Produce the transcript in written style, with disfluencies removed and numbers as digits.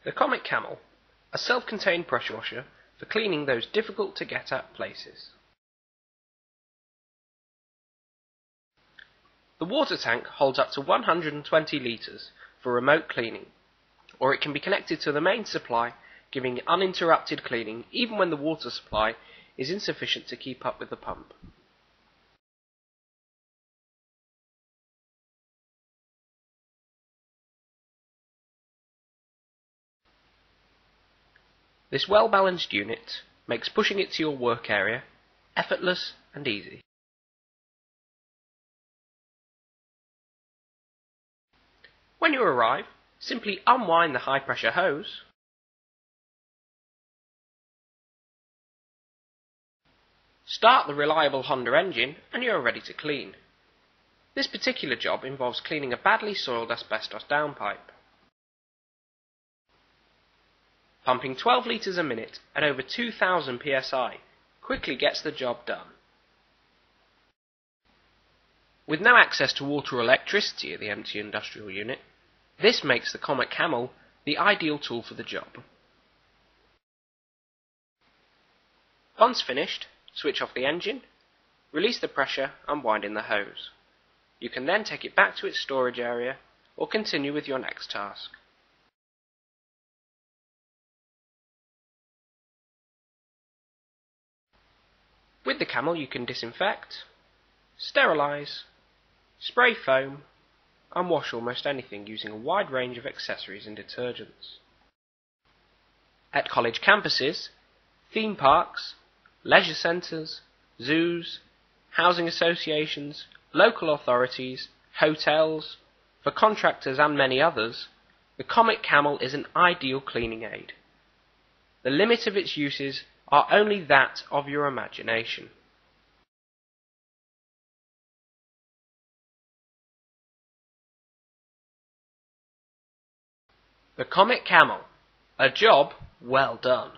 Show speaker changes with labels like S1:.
S1: The Comet Camel, a self-contained pressure washer for cleaning those difficult to get at places. The water tank holds up to 120 litres for remote cleaning, or it can be connected to the main supply, giving uninterrupted cleaning even when the water supply is insufficient to keep up with the pump. This well-balanced unit makes pushing it to your work area effortless and easy. When you arrive, simply unwind the high-pressure hose, start the reliable Honda engine, and you are ready to clean. This particular job involves cleaning a badly soiled asbestos downpipe. Pumping 12 litres a minute at over 2000 psi quickly gets the job done. With no access to water or electricity at the empty industrial unit, this makes the Comet Camel the ideal tool for the job. Once finished, switch off the engine, release the pressure and wind in the hose. You can then take it back to its storage area or continue with your next task. With the Camel you can disinfect, sterilise, spray foam and wash almost anything using a wide range of accessories and detergents. At college campuses, theme parks, leisure centres, zoos, housing associations, local authorities, hotels, for contractors and many others, the Comet Camel is an ideal cleaning aid. The limit of its uses are only that of your imagination. The Comet Camel, a job well done.